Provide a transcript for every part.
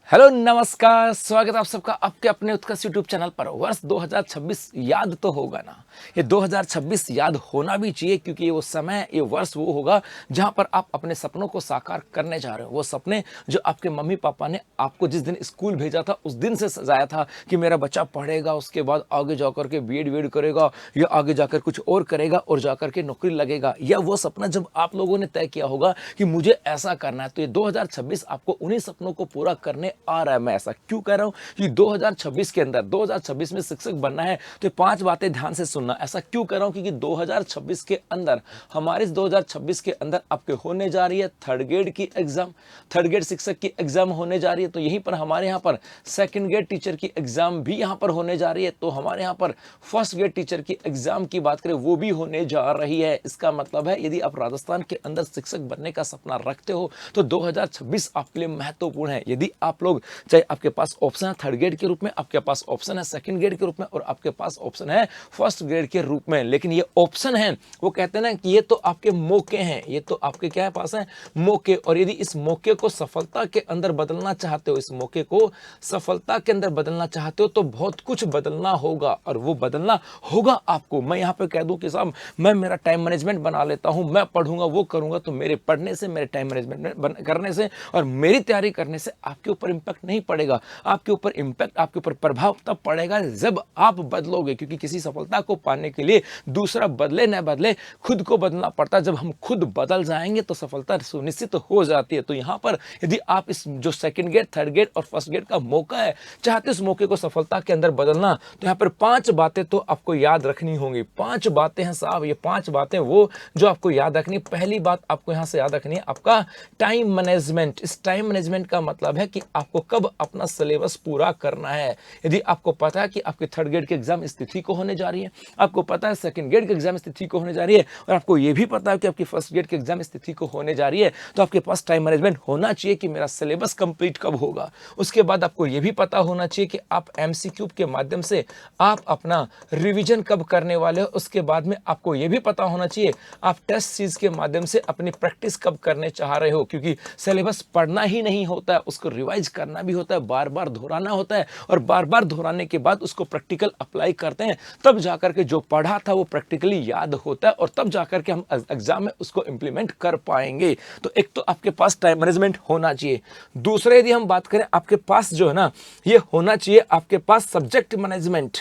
Hello नमस्कार, स्वागत है आप सबका आपके अपने उत्कर्ष यूट्यूब चैनल पर। वर्ष 2026 याद तो होगा ना। ये 2026 याद होना भी चाहिए, क्योंकि ये वो समय, ये वर्ष वो होगा जहां पर आप अपने सपनों को साकार करने जा रहे हो। वो सपने जो आपके मम्मी पापा ने आपको जिस दिन स्कूल भेजा था उस दिन से सजाया था कि मेरा बच्चा पढ़ेगा, उसके बाद आगे जाकर के बीएड करेगा या आगे जाकर कुछ और करेगा और जाकर के नौकरी लगेगा। या वो सपना जब आप लोगों ने तय किया होगा कि मुझे ऐसा करना है, तो ये 2026 आपको उन्हीं सपनों को पूरा करने आ रहा है। मैं ऐसा क्यों कह रहा हूं कि 2026 के अंदर 2026 में शिक्षक बनना है तो 5 बातें ध्यान से सुनना। ऐसा क्यों कह रहा हूं क्योंकि 2026 के अंदर, हमारे इस 2026 के अंदर आपके होने जा रही है थर्ड ग्रेड की एग्जाम, थर्ड ग्रेड शिक्षक की एग्जाम होने जा रही है। तो यहीं पर हमारे यहाँ पर सेकंड ग्रेड टीचर की एग्जाम भी यहाँ पर होने जा रही है। तो हमारे यहाँ पर फर्स्ट ग्रेड टीचर की एग्जाम की बात करें वो भी होने जा रही है। इसका मतलब है यदि आप राजस्थान के अंदर शिक्षक बनने का सपना रखते हो तो 2026 आपके लिए महत्वपूर्ण है। यदि आप लोग, चाहे आपके पास ऑप्शन है थर्ड ग्रेड के रूप में, आपके पास ऑप्शन है सेकंड ग्रेड के रूप में और आपके पास ऑप्शन है फर्स्ट ग्रेड के रूप में, लेकिन ये ऑप्शन है, वो कहते हैं ना कि ये तो आपके मौके हैं, ये तो आपके क्या है पास है मौके। और यदि इस मौके को सफलता के अंदर बदलना चाहते हो, इस मौके को सफलता के अंदर बदलना चाहते हो तो बहुत कुछ बदलना होगा। और वो बदलना होगा आपको। मैं यहाँ पे कह दूं कि साहब मैं मेरा टाइम मैनेजमेंट बना लेता हूं, मैं पढ़ूंगा वो करूंगा, तो मेरे पढ़ने से, मेरे टाइम मैनेजमेंट करने से और मेरी तैयारी करने से आपके ऊपर इंपैक्ट नहीं पड़ेगा। आपके ऊपर इंपैक्ट, आपके ऊपर प्रभाव तब पड़ेगा जब आप बदलोगे, क्योंकि किसी सफलता को पाने के लिए दूसरा बदले न बदले खुद को बदलना पड़ता है। जब हम खुद बदल जाएंगे तो सफलता सुनिश्चित हो जाती है। तो यहाँ पर यदि आप इस जो सेकंड ग्रेड, थर्ड ग्रेड और फर्स्ट ग्रेड का मौका है, चाहते इस मौके को सफलता के अंदर बदलना, तो यहाँ पर 5 बातें तो आपको याद रखनी होंगी। 5 बातें हैं साहब, ये 5 बातें वो जो आपको याद रखनी। पहली बात आपको यहाँ से याद रखनी है आपका टाइम मैनेजमेंट। इस टाइम मैनेजमेंट का मतलब है कि आपको कब अपना सिलेबस पूरा करना है। यदि आपको पता है कि आपके थर्ड ग्रेड के एग्जाम इस तिथि को होने जा रही है, आपको पता है सेकंड ग्रेड के एग्जाम इस तिथि को होने जा रही है, और आपको यह भी पता है कि आपकी फर्स्ट ग्रेड के एग्जाम इस तिथि को होने जा रही है, तो आपके पास टाइम मैनेजमेंट होना चाहिए कि मेरा सिलेबस कंप्लीट कब होगा। उसके बाद आपको यह भी पता होना चाहिए कि आप एमसीक्यू के माध्यम से आप अपना रिवीजन कब करने वाले हो। उसके बाद में आपको यह भी पता होना चाहिए आप टेस्ट सीरीज के माध्यम से अपनी प्रैक्टिस कब करने चाह रहे हो, क्योंकि सिलेबस पढ़ना ही नहीं होता है, उसको रिवाइज करना भी होता है, बार बार दोहराना होता है, और बार बार दोहराने के बाद उसको प्रैक्टिकल अप्लाई करते हैं, तब जाकर के जो पढ़ा था वो प्रैक्टिकली याद होता है, और तब जाकर के हम एग्जाम में उसको इंप्लीमेंट कर पाएंगे। तो एक तो आपके पास टाइम मैनेजमेंट होना चाहिए। दूसरे यदि हम बात करें, आपके पास जो है ना, ये होना चाहिए आपके पास सब्जेक्ट मैनेजमेंट।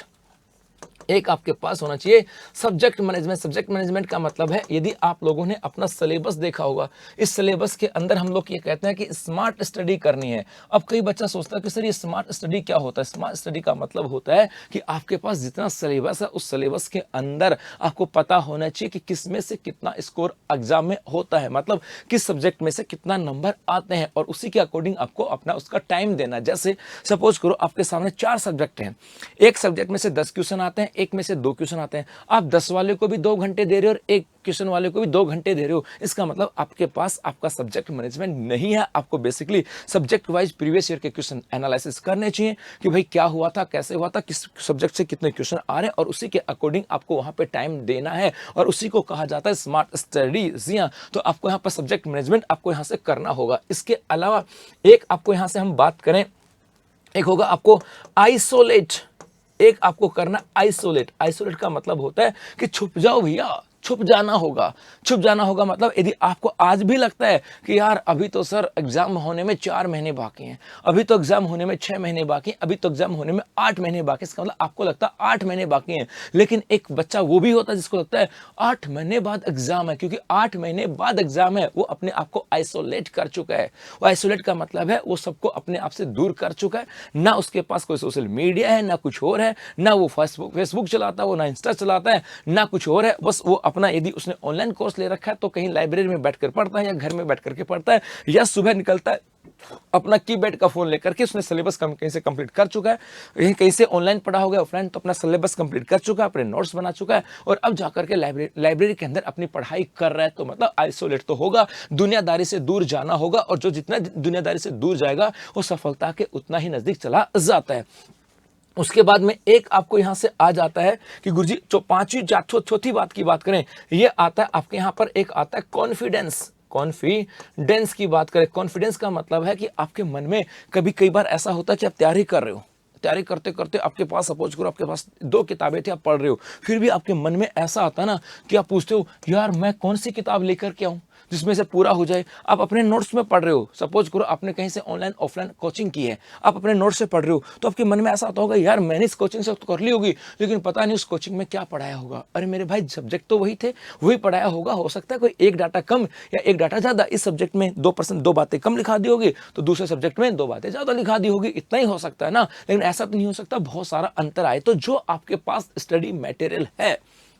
एक आपके पास होना चाहिए सब्जेक्ट मैनेजमेंट। सब्जेक्ट मैनेजमेंट का मतलब है, यदि आप लोगों ने अपना सिलेबस देखा होगा, इस सिलेबस के अंदर हम लोग ये कहते हैं कि स्मार्ट स्टडी करनी है। अब कई बच्चा सोचता है कि सर ये स्मार्ट स्टडी क्या होता है। स्मार्ट स्टडी का मतलब होता है कि आपके पास जितना सिलेबस है उस सिलेबस के अंदर आपको पता होना चाहिए कि किस में से कितना स्कोर एग्जाम में होता है, मतलब किस सब्जेक्ट में से कितना नंबर आते हैं, और उसी के अकॉर्डिंग आपको अपना उसका टाइम देना। जैसे सपोज करो आपके सामने 4 सब्जेक्ट हैं, एक सब्जेक्ट में से 10 क्वेश्चन आते हैं, एक में से 2 क्वेश्चन आते हैं। आप 10 वाले को भी 2 घंटे दे रहे हो और एक क्वेश्चन वाले को भी 2 घंटे दे रहे हो। इसका मतलब आपके पास आपका सब्जेक्ट मैनेजमेंट नहीं है। आपको basically subject wise previous year के क्वेश्चन एनालिसिस करने चाहिए कि भाई क्या हुआ था, कैसे हुआ था, किस सब्जेक्ट से कितने क्वेश्चन आ रहे हैं, और उसी के अकॉर्डिंग आपको वहां पे टाइम देना है, और उसी को कहा जाता है स्मार्ट स्टडी। तो आपको यहाँ पर सब्जेक्ट मैनेजमेंट आपको यहाँ से करना होगा। इसके अलावा एक आपको यहाँ से हम बात करें, एक होगा आपको आइसोलेट। एक आपको करना आइसोलेट। आइसोलेट का मतलब होता है कि छुप जाओ भैया, छुप जाना होगा। छुप जाना होगा मतलब यदि आपको आज भी लगता है कि यार अभी तो सर एग्जाम होने में 4 महीने बाकी हैं, अभी तो एग्जाम होने में 6 महीने बाकी हैं, अभी तो एग्जाम होने में 8 महीने बाकी हैं, इसका मतलब आपको लगता है 8 महीने बाकी हैं। लेकिन एक बच्चा वो भी होता है जिसको लगता है 8 महीने बाद एग्जाम है, क्योंकि 8 महीने बाद एग्जाम है, वो अपने आप को आइसोलेट कर चुका है। वो आइसोलेट का मतलब है वो सबको अपने आप से दूर कर चुका है। ना उसके पास कोई सोशल मीडिया है, ना कुछ और है, ना वो फेसबुक चलाता है, वो ना इंस्टा चलाता है, ना कुछ और है। बस वो अपना, यदि उसने ऑनलाइन कोर्स ले रखा है तो कहीं लाइब्रेरी में बैठकर पढ़ता है, या घर में बैठ करके पढ़ता है, या सुबह निकलता है अपना कीपैड का फोन लेकर के। उसने सिलेबस कहीं से कंप्लीट कर चुका है, कहीं से ऑनलाइन पढ़ा हो गया ऑफलाइन, तो अपना सिलेबस कंप्लीट कर चुका है, अपने नोट्स बना चुका है, और अब जाकर के लाइब्रेरी के अंदर अपनी पढ़ाई कर रहा है। तो मतलब आइसोलेट तो होगा, दुनियादारी से दूर जाना होगा, और जो जितना दुनियादारी से दूर जाएगा वो सफलता के उतना ही नजदीक चला जाता है। उसके बाद में एक आपको यहां से आ जाता है कि गुरुजी जो 5वीं चौथी बात की बात करें, ये आता है आपके यहां पर, एक आता है कॉन्फिडेंस। कॉन्फिडेंस की बात करें, कॉन्फिडेंस का मतलब है कि आपके मन में कई बार ऐसा होता है कि आप तैयारी कर रहे हो, तैयारी करते करते आपके पास सपोज करो आपके पास 2 किताबें थी, आप पढ़ रहे हो, फिर भी आपके मन में ऐसा आता है ना कि आप पूछते हो यार मैं कौन सी किताब लेकर के आऊं जिसमें से पूरा हो जाए। आप अपने नोट्स में पढ़ रहे हो, सपोज करो आपने कहीं से ऑनलाइन ऑफलाइन कोचिंग की है, आप अपने नोट्स से पढ़ रहे हो, तो आपके मन में ऐसा आता होगा यार मैंने इस कोचिंग से तो कर ली होगी, लेकिन पता नहीं उस कोचिंग में क्या पढ़ाया होगा। अरे मेरे भाई सब्जेक्ट तो वही थे, वही पढ़ाया होगा, हो सकता है कोई एक डाटा कम या एक डाटा ज्यादा, इस सब्जेक्ट में 2% 2 बातें कम लिखा दी होगी तो दूसरे सब्जेक्ट में 2 बातें ज्यादा लिखा दी होगी, इतना ही हो सकता है ना। लेकिन ऐसा तो नहीं हो सकता, बहुत सारा अंतर आए। तो जो आपके पास स्टडी मटेरियल है,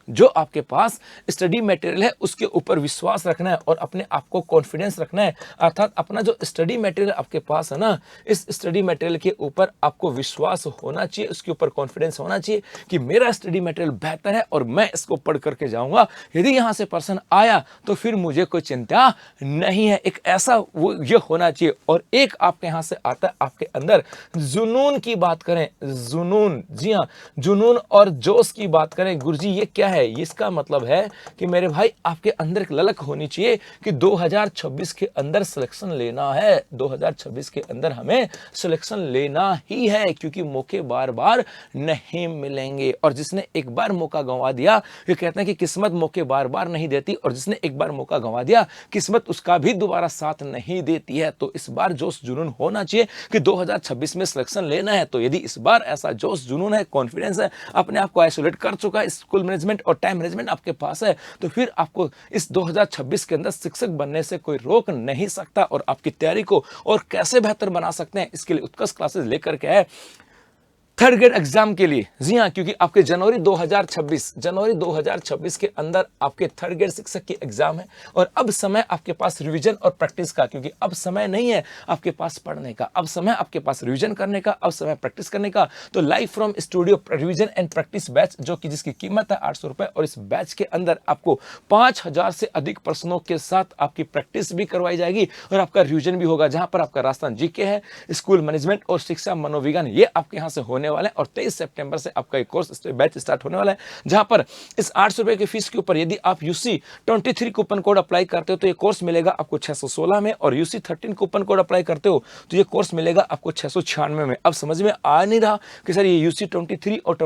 जो आपके पास स्टडी मटेरियल है उसके ऊपर विश्वास रखना है और अपने आप को कॉन्फिडेंस रखना है। अर्थात अपना जो स्टडी मटेरियल आपके पास है ना, इस स्टडी मटेरियल के ऊपर आपको विश्वास होना चाहिए, उसके ऊपर कॉन्फिडेंस होना चाहिए कि मेरा स्टडी मटेरियल बेहतर है और मैं इसको पढ़ करके जाऊंगा। यदि यहां से पर्सन आया तो फिर मुझे कोई चिंता नहीं है। एक ऐसा वो ये होना चाहिए। और एक आपके यहां से आता है आपके अंदर जुनून की बात करें, जुनून, जी हाँ, जुनून और जोश की बात करें। गुरुजी ये क्या है? इसका मतलब है कि मेरे भाई आपके अंदर एक ललक होनी चाहिए कि 2026 के अंदर सिलेक्शन लेना है, 2026 के अंदर हमें सिलेक्शन लेना ही है, क्योंकि मौके बार बार नहीं मिलेंगे। और जिसने एक बार मौका गंवा दिया, ये कहते हैं कि किस्मत मौके बार बार नहीं देती, और जिसने एक बार मौका गंवा दिया किस्मत उसका भी दोबारा साथ नहीं देती है। तो इस बार जोश जुनून होना चाहिए कि 2026 में सिलेक्शन लेना है। तो यदि इस बार ऐसा जोश जुनून है, कॉन्फिडेंस है, अपने आप को आइसोलेट कर चुका है, स्कूल मैनेजमेंट और टाइम मैनेजमेंट आपके पास है, तो फिर आपको इस 2026 के अंदर शिक्षक बनने से कोई रोक नहीं सकता। और आपकी तैयारी को और कैसे बेहतर बना सकते हैं, इसके लिए उत्कृष्ट क्लासेस लेकर के आए थर्ड ग्रेड एग्जाम के लिए। जी हाँ, क्योंकि आपके जनवरी 2026 के अंदर आपके थर्ड ग्रेड शिक्षक की एग्जाम है। और अब समय आपके पास रिवीजन और प्रैक्टिस का, क्योंकि अब समय नहीं है आपके पास पढ़ने का, अब समय आपके पास रिवीजन करने का, अब समय प्रैक्टिस करने का। तो live from studio revision and practice batch, जो कि जिसकी कीमत है 800 रुपए, और इस बैच के अंदर आपको 5000 से अधिक प्रश्नों के साथ आपकी प्रैक्टिस भी करवाई जाएगी और आपका रिवीजन भी होगा, जहां पर आपका राजस्थान जीके है, स्कूल मैनेजमेंट और शिक्षा मनोविज्ञान, ये आपके यहां से होने वाले हैं। और 23 सितंबर से आपका एक कोर्स बैच स्टार्ट होने वाला है, जहां पर इस 800 रुपए की फीस के ऊपर यदि आप UC 23 कूपन कोड अप्लाई करते हो तो ये कोर्स मिलेगा आपको 616 में, और UC 13 कूपन कोड अप्लाई करते हो तो ये कोर्स मिलेगा आपको 696 में। अब समझ में आ नहीं रहा कि सर ये UC 23 और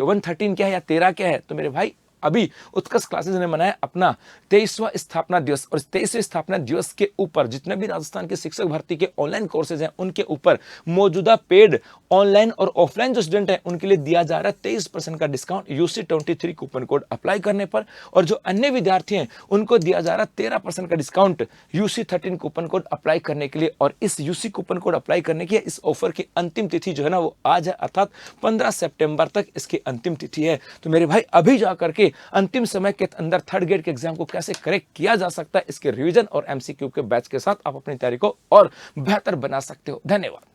113 क्या है या 13 क्या है? तो मेरे भाई अभी उत्कृष्ट क्लासेस ने मनाया अपना 23वां स्थापना दिवस, और 23वें स्थापना दिवस के ऊपर जितने भी राजस्थान के शिक्षक भर्ती के ऑनलाइन कोर्सेज हैं उनके ऊपर मौजूदा पेड ऑनलाइन और ऑफलाइन जो स्टूडेंट हैं उनके लिए दिया जा रहा है 23% का discount UC 23 coupon code apply करने पर। और जो अन्य विद्यार्थी हैं उनको दिया जा रहा है 13% का discount UC 13 coupon code apply करने के लिए। और इस UC कूपन कोड अप्लाई करने की इस ऑफर की अंतिम तिथि जो है ना वो आज है, अर्थात 15 सितंबर तक इसकी अंतिम तिथि है। तो मेरे भाई अभी जाकर के अंतिम समय के अंदर थर्ड ग्रेड के एग्जाम को कैसे करेक्ट किया जा सकता है, इसके रिवीजन और MCQ के बैच के साथ आप अपनी तैयारी को और बेहतर बना सकते हो। धन्यवाद।